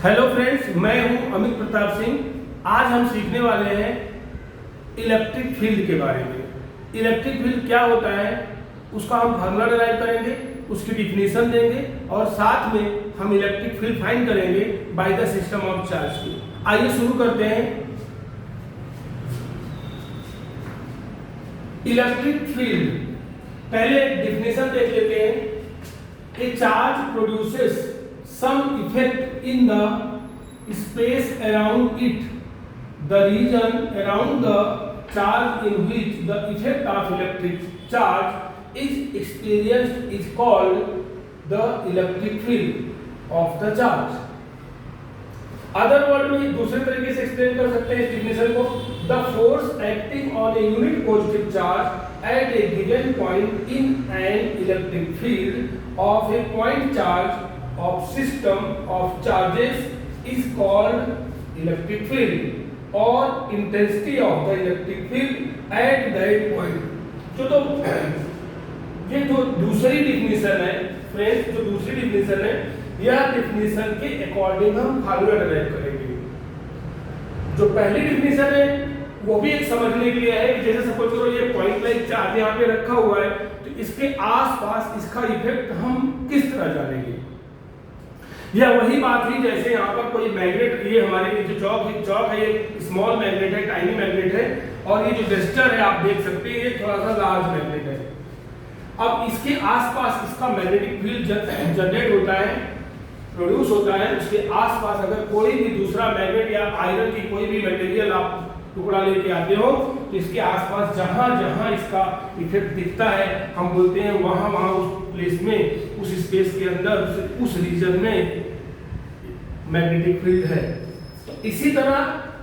Hello friends, मैं हूं अमित प्रताप सिंह। आज हम सीखने वाले हैं इलेक्ट्रिक फील्ड के बारे में। इलेक्ट्रिक फील्ड क्या होता है उसका हम फार्मूला डिराइव करेंगे, उसकी डिफिनीशन देंगे और साथ में हम इलेक्ट्रिक फील्ड फाइंड करेंगे by the system of charge की। आइए शुरू करते हैं। इलेक्ट्रिक फील्ड, पहले डिफिनीशन देख लेते हैं। ए charge produces some effect in the space around it. The region around the charge in which the effect of electric charge is experienced is called the electric field of the charge. Other word में दूसरे तरीके से explain कर सकते हैं इस definition को। The force acting on a unit positive charge at a given point in an electric field of A point charge of system of charges is called electric field or intensity of the electric field at that point। तो ये जो दूसरी definition है friends, जो दूसरी definition है, यह definition के अकॉर्डिंग हम फार्मूला डिराइव करेंगे। जो पहली डिफिनेशन है वो भी एक समझने के लिए है कि जैसे सपोज करो ये पॉइंट लाइक चार्ज यहाँ पे रखा हुआ है, तो इसके आसपास इसका इफेक्ट हम किस तरह जानेंगे। यह वही बात ही जैसे यहाँ पर कोई मैग्नेट, ये हमारे जो चौक है ये स्मॉल मैग्नेट है, टाइनी मैग्नेट है, और ये जो रेजिस्टर है आप देख सकते हैं ये थोड़ा सा लार्ज मैग्नेट है। अब इसके आसपास इसका मैग्नेटिक फील्ड जनरेट होता है, प्रोड्यूस होता है। उसके आसपास अगर कोई भी दूसरा मैग्नेट या आयरन की कोई भी मटेरियल आप टुकड़ा लेके आते हो तो इसके आसपास जहां जहां इसका इफेक्ट दिखता है हम बोलते हैं वहां वहां उस प्लेस में, उस स्पेस के अंदर, उस रीजन में मैग्नेटिक फील्ड है। तो इसी तरह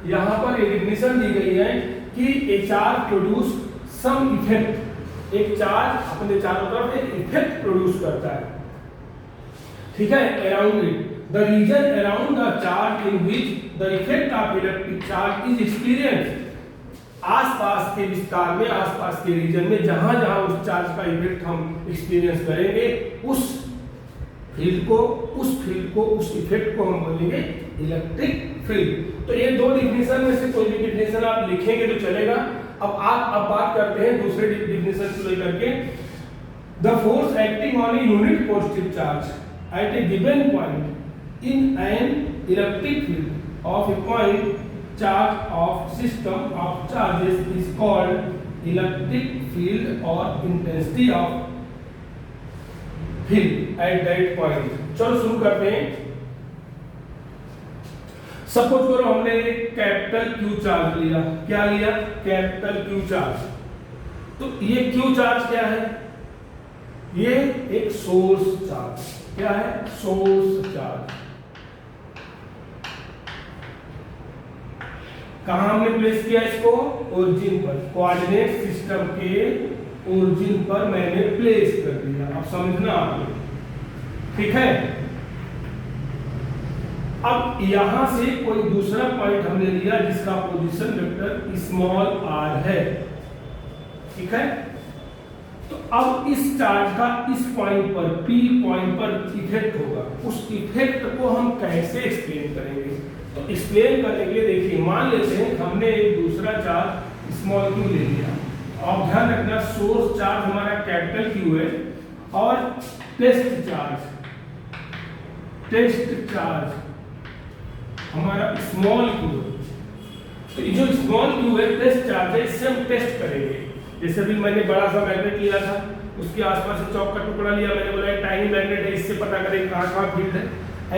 यहाँ पर एक डिफिनेशन दी गई है कि a charge produce some effect. एक चार्ज अपने चारों तरफ एक इफेक्ट प्रोड्यूस करता है, ठीक है, around it. The region around the charge in which the effect of electric charge is experienced, आसपास के विस्तार में, आसपास के रीजन में जहां जहां उस चार्ज का इफेक्ट हम एक्सपीरियंस करेंगे उस फील्ड को, उस इफेक्ट को हम बोलेंगे इलेक्ट्रिक फील्ड। तो ये दो डिफिनेशन में से कोई भी डिफिनेशन आप लिखेंगे तो चलेगा। अब बात करते हैं दूसरे डिफिनेशन को लेकर के। The force acting on a unit positive charge at a given point in an electric field of a point charge of system of charges is called electric field or intensity of field at that point। चलो शुरू करते हैं। Suppose करो हमने एक capital Q charge लिया। क्या लिया? Capital Q charge. तो ये क्यू चार्ज क्या है? ये एक सोर्स चार्ज। क्या है? Source charge. कहां हमने प्लेस किया इसको? ओरिजिन पर, कोऑर्डिनेट सिस्टम के ओरिजिन पर मैंने प्लेस कर दिया। अब समझना आपको, ठीक है। अब यहां से कोई दूसरा पॉइंट हमने लिया जिसका पोजीशन वेक्टर स्मॉल r है, ठीक है। तो अब इस चार्ज का इस पॉइंट पर, P पॉइंट पर इफेक्ट होगा। उस इफेक्ट को हम कैसे एक्सप्लेन करेंगे? तो एक्सप्लेन करने के लिए देखिए, मान लेते हैं हमने एक दूसरा चार्ज स्मॉल क्यू ले लिया। और ध्यान रखना सोर्स चार्ज हमारा कैपिटल क्यू है और टेस्ट चार्ज हमारा स्मॉल क्यू। तो ये जो स्मॉल क्यू है टेस्ट चार्ज है, इससे हम टेस्ट करेंगे। जैसे अभी मैंने बड़ा सा मैग्नेट लिया था, उसके आसपास से चौक का टुकड़ा लिया, मैंने बोला टाइनी मैग्नेट है, इससे पता करें कहाँ फील्ड है।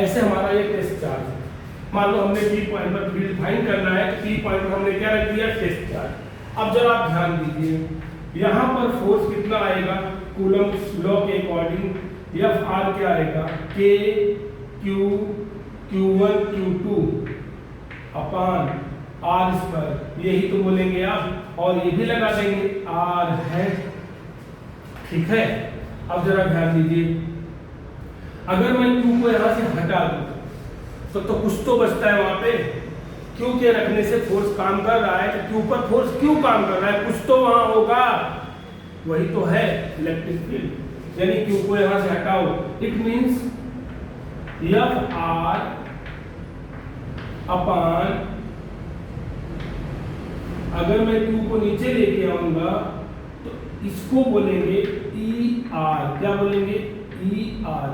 ऐसे हमारा ये टेस्ट चार्ज है। मान लो हमने P पॉइंट पर फील्ड फाइंड करना है, तो P पॉइंट पर हमने क्या रख दिया? Test charge. अब जरा आप ध्यान दीजिए, यहाँ पर फोर्स कितना आएगा? कूलम्ब लॉ के अकॉर्डिंग F क्या आएगा? K Q Q1 Q2 अपान R स्क्वायर। यही तो बोलेंगे आप, और ये भी लगा देंगे R है, ठीक है। अब जरा ध्यान दीजिए, अगर मैं Q को यहाँ से हटा दूं तो कुछ तो बचता है वहां पे। क्यू के रखने से फोर्स काम कर रहा है, तो क्यू पर फोर्स क्यों काम कर रहा है? कुछ तो वहां होगा, वही तो है इलेक्ट्रिक फील्ड। यानी क्यू को यहां से हटाओ, इट मींस F R अपान, अगर मैं Q को नीचे लेके आऊंगा तो इसको बोलेंगे ER। क्या बोलेंगे? ER।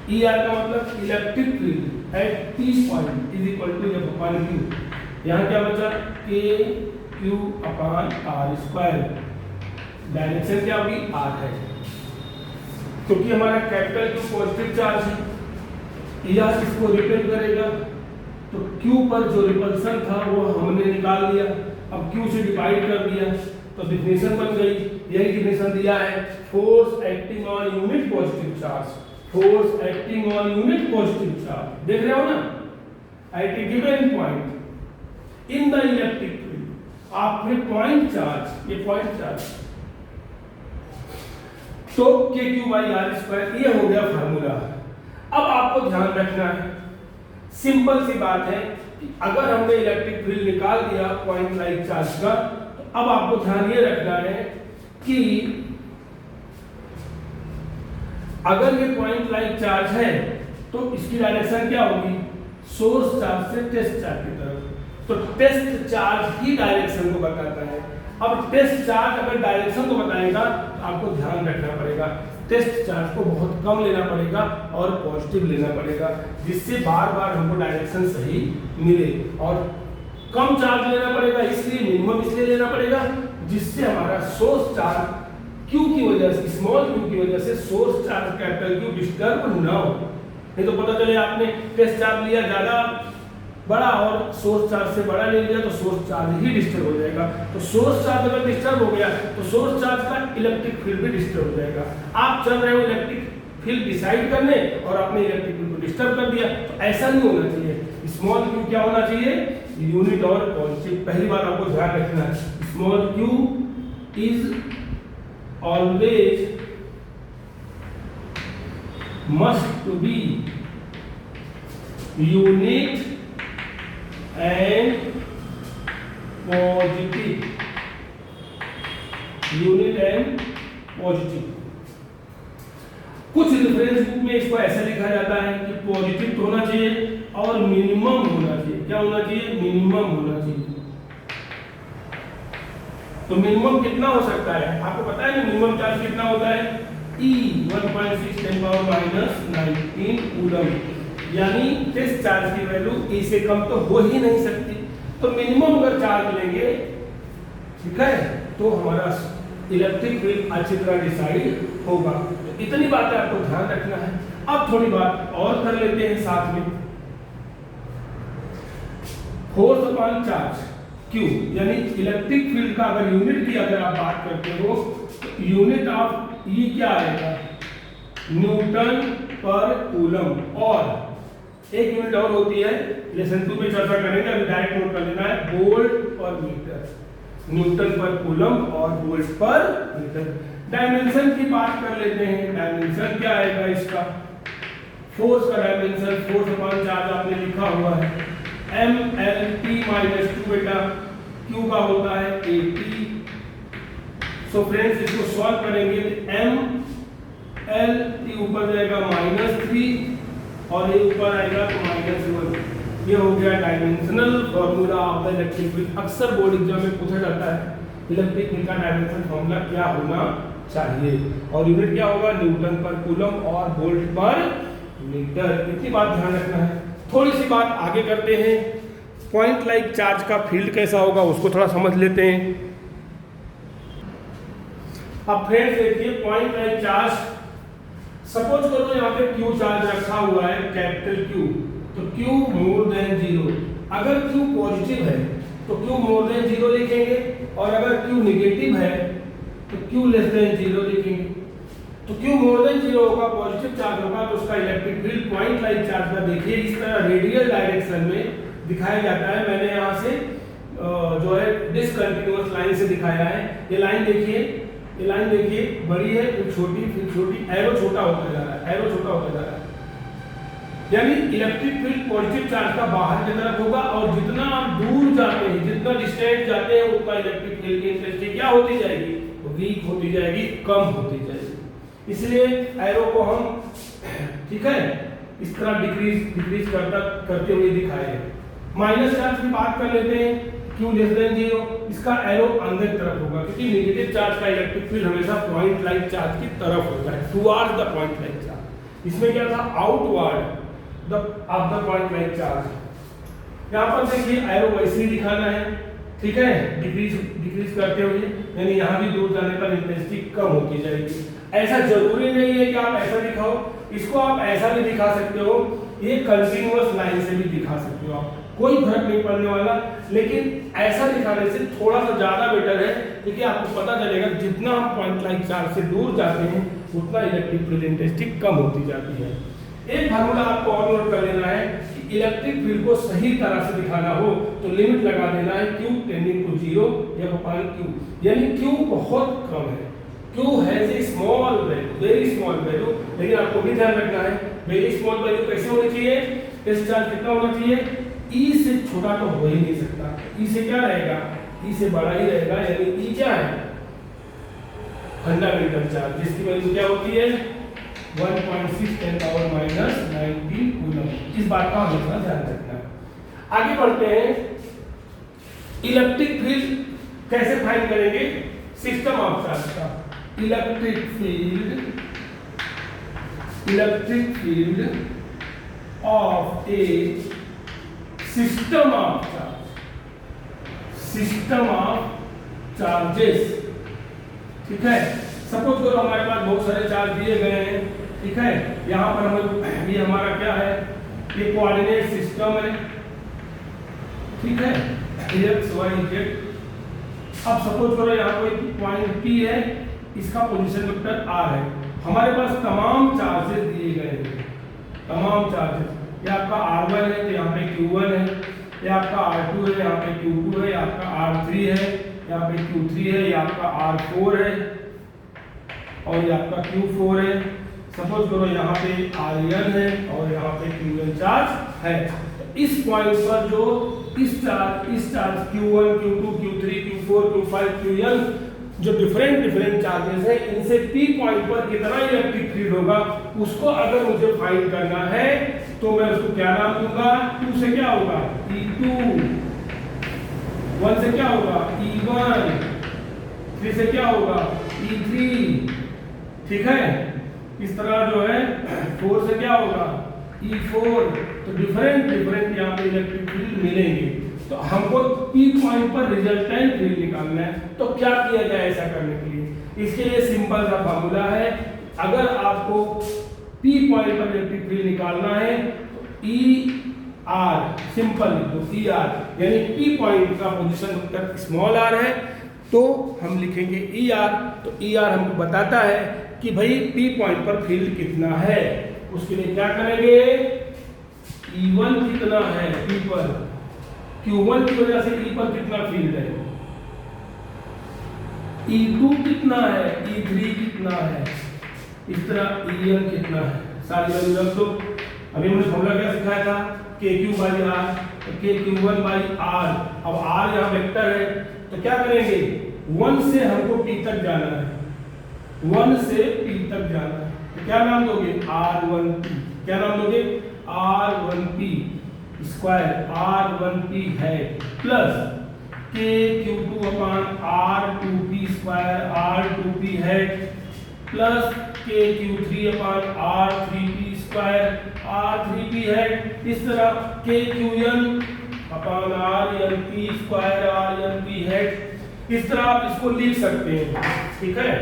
ER का मतलब electric field at P point is equal to F upon Q। यहाँ क्या बचा? KQ upon R square. Direction क्या होगी? R है, क्योंकि हमारा कैपिटल Q पॉजिटिव चार्ज है। या इसको रिपेल करेगा तो Q पर जो रिपल्सन था वो हमने निकाल लिया, अब Q से डिवाइड कर दिया तो डिफिनेशन बन गई। यही डिफिनेशन दिया है, force acting on unit positive charge, force acting on unit positive charge. देख रहे हो ना, at a given point in the electric field after point charge, ये पॉइंट चार्ज, तो KQ/R²। ये हो गया फार्मूला। अब आपको ध्यान रखना है, सिंपल सी बात है कि अगर हमने इलेक्ट्रिक फील्ड निकाल दिया पॉइंट लाइक चार्ज का, तो अब आपको ध्यान ये रखना है कि अगर ये पॉइंट लाइक चार्ज है तो इसकी डायरेक्शन क्या होगी? सोर्स चार्ज से टेस्ट चार्ज की तरफ। तो टेस्ट चार्ज ही डायरेक्शन को बताता है। अब टेस्ट चार्ज अगर डायरेक्शन को बताएगा तो आपको ध्यान रखना पड़ेगा, टेस्ट चार्ज को बहुत कम लेना पड़ेगा और पॉजिटिव लेना पड़ेगा, जिससे बार बार हमको डायरेक्शन सही मिले। और कम चार्ज लेना पड़ेगा, इसलिए मिनिमम इसलिए लेना पड़ेगा जिससे हमारा सोर्स चार्ज Q की वजह से, स्मॉल q की वजह से source charge capital Q disturb ना हो। नहीं तो पता चले आपने टेस्ट चार्ज लिया ज्यादा बड़ा और सोर्स चार्ज से बड़ा ले लिया तो सोर्स चार्ज ही डिस्टर्ब हो जाएगा। तो सोर्स चार्ज अगर डिस्टर्ब हो गया तो सोर्स चार्ज का इलेक्ट्रिक फील्ड भी डिस्टर्ब हो जाएगा। आप चल रहे हो इलेक्ट्रिक फील्ड डिसाइड करने और आपने इलेक्ट्रिक फील्ड को डिस्टर्ब कर दिया, तो ऐसा नहीं होना चाहिए। स्मॉल q क्या होना चाहिए? यूनिट और पॉजिटिव। पहली बात आपको ध्यान रखना है, small q is always must to be unit and positive, unit and positive. कुछ रेफरेंस बुक में इसको ऐसा लिखा जाता है कि पॉजिटिव तो होना चाहिए और मिनिमम होना चाहिए। क्या होना चाहिए? मिनिमम होना चाहिए। तो मिनिमम कितना हो सकता है? आपको पता है ना मिनिमम चार्ज कितना होता है? E 1.6 × 10⁻19 कूलम, यानी टेस्ट चार्ज की वैल्यू E से कम तो हो ही नहीं सकती। तो मिनिमम अगर चार्ज लेंगे, ठीक है, तो हमारा इलेक्ट्रिक फील्ड अच्छी तरह डिसाइड होगा। तो इतनी बातें आपको ध्यान रखना है। अब थोड़ी बात और कर लेते हैं साथ में। फोर्स अपॉन चार्ज Q, यानी इलेक्ट्रिक फील्ड का अगर यूनिट की अगर आप बात करते हो तो यूनिट ऑफ E क्या आएगा? न्यूटन पर कूलम। और एक यूनिट और होती है, लेसन 2 में चर्चा करेंगे, अभी डायरेक्ट नोट कर लेना है, वोल्ट पर मीटर। न्यूटन पर कूलम और वोल्ट पर मीटर। डायमेंशन की बात कर लेते हैं। डायमेंशन क्या आएगा इसका? फोर्स का डायमेंशन, फोर्स अपॉन चार्ज आपने लिखा हुआ है mLT-2 बेटा, Q का होता है 80। सो फ्रेंड्स इसको सॉल्व करेंगे तो mLT ऊपर जाएगा -3 और ये ऊपर आएगा तो -1। ये हो गया dimensional formula of the electric field. अक्सर बोर्ड एग्जाम में पूछा जाता है इलेक्ट्रिक फील्ड का डायमेंशन फॉर्मूला क्या होना चाहिए, और यूनिट क्या होगा? न्यूटन पर कूलम और वोल्ट पर मीटर। इतनी बात ध्यान रखना है। थोड़ी सी बात आगे करते हैं, पॉइंट लाइक चार्ज का फील्ड कैसा होगा उसको थोड़ा समझ लेते हैं। अब फ्रेंड्स देखिए, पॉइंट लाइक चार्ज, सपोज करो यहाँ पे Q चार्ज रखा हुआ है कैपिटल Q, तो Q मोर देन 0। अगर Q पॉजिटिव है तो Q मोर देन 0 लिखेंगे, और अगर Q निगेटिव है तो Q लेस देन 0 लिखेंगे। तो Q मोर देन 0 होगा, पॉजिटिव चार्ज होगा, तो उसका electric field point like charge का देखिए इस तरह रेडियल डायरेक्शन में दिखाया जाता है। मैंने यहाँ से जो है डिसकंटिन्यूअस लाइन से दिखाया है। ये लाइन देखिए, ये लाइन देखिए, बड़ी है फिर छोटी, एरो छोटा होता जा रहा है, एरो छोटा होता जा रहा है। यानी इलेक्ट्रिक फील्ड पॉजिटिव चार्ज का बाहर की तरफ होगा, और जितना आप दूर जाते हैं, जितना डिस्टेंस जाते हैं, उतना इलेक्ट्रिक फील्ड की इंटेंसिटी क्या होती जाएगी? वीक होती जाएगी, कम होती जाएगी। इसलिए एरो को हम, ठीक है, इस तरह डिक्रीज करते हुए दिखाए हैं। माइनस चार्ज की बात कर लेते हैं, Q लेस देन 0, इसका एरो अंदर की तरफ होगा क्योंकि नेगेटिव चार्ज का इलेक्ट्रिक फील्ड हमेशा पॉइंट लाइक चार्ज की तरफ होता है, towards the point like charge. इसमें क्या था, outward of the point like charge. यहाँ पर देखिए एरो वैसे ही दिखाना है, ठीक है, डिक्रीज करते हुए, यानी यहाँ भी दूर जाने पर इंटेंसिटी कम होती जाएगी। ऐसा जरूरी नहीं है कि आप ऐसा दिखाओ, इसको आप ऐसा भी दिखा सकते हो, ये कंटिन्यूअस लाइन से भी दिखा सकते हो आप, कोई फर्क नहीं पड़ने वाला। लेकिन ऐसा दिखाने से थोड़ा सा ज्यादा बेटर है क्योंकि आपको पता चलेगा जितना हम पॉइंट लाइक चार्ज से दूर जाते हैं उतना इलेक्ट्रिक फील्ड इंटेंसिटी कम होती जाती है। एक फार्मूला आपको और नोट कर लेना है कि इलेक्ट्रिक फील्ड को सही तरह से दिखाना हो तो लिमिट लगा देना है Q टेंडिंग टू 0 या अपॉन Q, यानी Q बहुत कम है, Q has a small value, very small value. लेकिन आपको भी ध्यान रखना है वेरी स्मॉल वैल्यू कैसे होनी चाहिए, इस चार्ज कितना होना चाहिए, E से छोटा तो हो ही नहीं सकता, E से क्या रहेगा, E से बड़ा ही रहेगा, यानी E क्या है, फंडामेंटल चार्ज, जिसकी वैल्यू क्या होती है 1.6 10⁻⁻⁹ कूलम। इस बात का हमेशा ध्यान रखना है। आगे बढ़ते हैं, इलेक्ट्रिक फील्ड कैसे फाइंड करेंगे, सिस्टम ऑफ चार्ज का। Electric field of A system of charges, ठीक है। सपोज करो हमारे पास बहुत सारे चार्ज दिए गए हैं, ठीक है, यहाँ पर हमें ये हमारा क्या है, ये कोऑर्डिनेट सिस्टम है, ठीक है, x y z। अब सपोज करो यहाँ कोई पॉइंट P है, इसका पोजीशन वेक्टर r है, हमारे पास तमाम चार्जेस दिए गए हैं, तमाम चार्जेस, ये आपका r1 है तो यहाँ पे q1 है, ये आपका r2 है, यहाँ पे q2 है, ये आपका r3 है, यहाँ पे q3 है, ये आपका r4 है और ये आपका q4 है। सपोज करो यहाँ पे rn है और यहाँ पे qn चार्ज है। इस पॉइंट पर जो इस charge q1 q2 q3 q4 q5 qn जो डिफरेंट चार्जेस हैं, इनसे P पॉइंट पर कितना इलेक्ट्रिक फील्ड होगा उसको अगर मुझे फाइंड करना है तो मैं उसको क्या नाम दूंगा, 2 से क्या होगा E2, 1 से क्या होगा E1, 3 से क्या होगा E3, ठीक है। इस तरह जो है 4 से क्या होगा E4। तो डिफरेंट यहाँ पे इलेक्ट्रिक फील्ड मिलेंगे, तो हमको P पॉइंट पर रिजल्टेंट फील्ड निकालना है। तो क्या किया जाए ऐसा करने के लिए, इसके लिए सिंपल सा फार्मूला है। अगर आपको P पॉइंट पर इलेक्ट्रिक फील्ड निकालना है तो ER, सिंपल तो ER, यानी P पॉइंट का पोजीशन वेक्टर स्मॉल r है तो हम लिखेंगे ER। तो ER हमको बताता है कि भाई P पॉइंट पर फील्ड कितना है। उसके लिए क्या करेंगे, E1 कितना है P पर, Q1 की वजह से E पर कितना फील्ड है, E2 कितना है, E3 कितना है, इस तरह En कितना है, सारी वैल्यू रख दो। अभी हमने फॉर्मूला क्या सिखाया था, KQ/R, तो KQ1/R। अब R यहाँ वेक्टर है तो क्या करेंगे, 1 से हमको P तक जाना है, 1 से P तक जाना है, तो क्या नाम दोगे R1P, क्या नाम दोगे R1P स्क्वायर, R1P है प्लस KQ2/R2P स्क्वायर, R2P है प्लस KQ3/R3P स्क्वायर, R3P है। इस तरह KQN/RNP स्क्वायर, RNP है। इस तरह आप इसको लिख सकते हैं, ठीक है।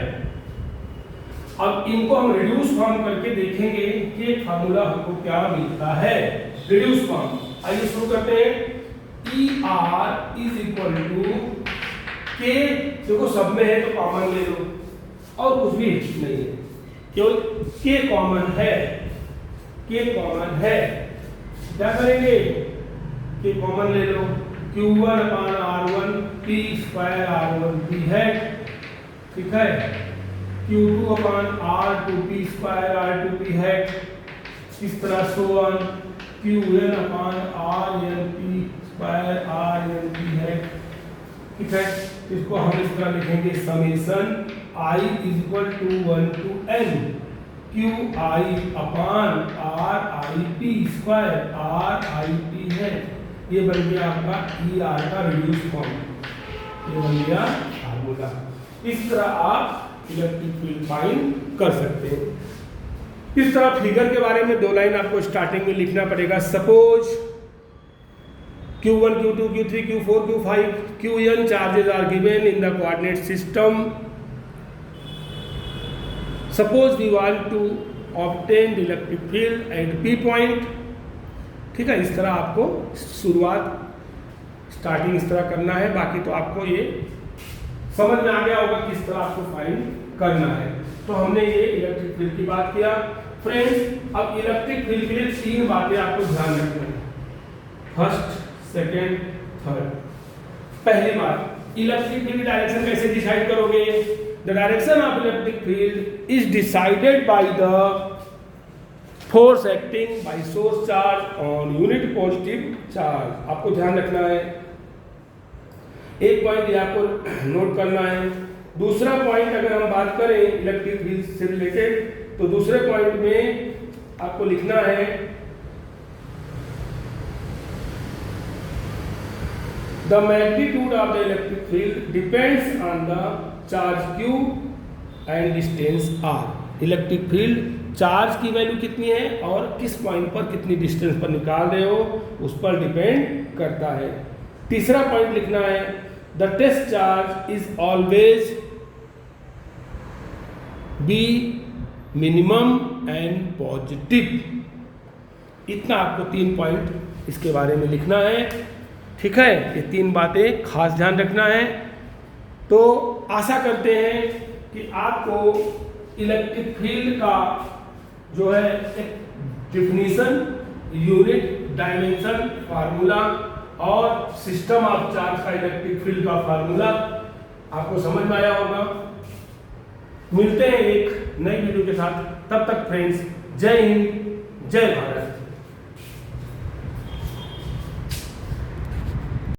अब इनको हम रिड्यूस फॉर्म करके देखेंगे कि फार्मूला हमको क्या मिलता है। रिड्यूस फॉर्म, आइए शुरू करते हैं। ER is equal to K, देखो सब में है तो कॉमन ले लो और कुछ भी नहीं है, केवल K कॉमन है, K कॉमन है। क्या करेंगे, K कॉमन ले लो, Q1/R1P स्क्वायर R1P है, ठीक है, Q2/R2P स्क्वायर R2P है। इस तरह so on QN/RNP square RNP है, ठीक है। इसको हम इस तरह लिखेंगे summation I is equal to 1 to n Q I upon R I P square, R I P है, ये बन गया आपका ई आर का रिड्यूस फॉर्म, ये बन गया फार्मूला। इस तरह आप इलेक्ट्रिक फील्ड फाइंड कर सकते हैं। इस तरह फिगर के बारे में 2 लाइन आपको स्टार्टिंग में लिखना पड़ेगा। Suppose Q1, Q2, Q3, Q4, Q5, Qn charges are given in the coordinate system. Suppose we want to obtain the electric field at P point. ठीक है, इस तरह आपको शुरुआत स्टार्टिंग इस तरह करना है। बाकी तो आपको ये समझ में आ गया होगा किस तरह आपको फाइंड करना है। तो हमने ये इलेक्ट्रिक फील्ड की बात किया। फ्रेंड्स, अब इलेक्ट्रिक फील्ड के लिए 3 बातें आपको ध्यान रखना है। First, second, third. पहली बात, इलेक्ट्रिक फील्ड डायरेक्शन कैसे डिसाइड करोगे? The direction of electric field is decided by the force acting by source charge on unit positive charge. आपको ध्यान रखना है, एक पॉइंट ये आपको नोट करना है। दूसरा पॉइंट अगर हम बात करें इलेक्ट्रिक फील्ड से रिलेटेड, तो दूसरे पॉइंट में आपको लिखना है the magnitude of the electric field depends on the charge q and distance r। Electric field charge की वैल्यू कितनी है और किस पॉइंट पर कितनी डिस्टेंस पर निकाल रहे हो उस पर डिपेंड करता है। तीसरा पॉइंट लिखना है the test charge is always be minimum and positive. इतना आपको 3 पॉइंट इसके बारे में लिखना है। ठीक है, ये 3 बातें खास ध्यान रखना है। तो आशा करते हैं कि आपको इलेक्ट्रिक फील्ड का जो है एक डिफिनीशन, यूनिट, डायमेंशन, फार्मूला और सिस्टम ऑफ चार्ज का इलेक्ट्रिक फील्ड का फार्मूला आपको समझ में आया होगा। मिलते हैं एक नई वीडियो के साथ, तब तक फ्रेंड्स, जय हिंद, जय भारत।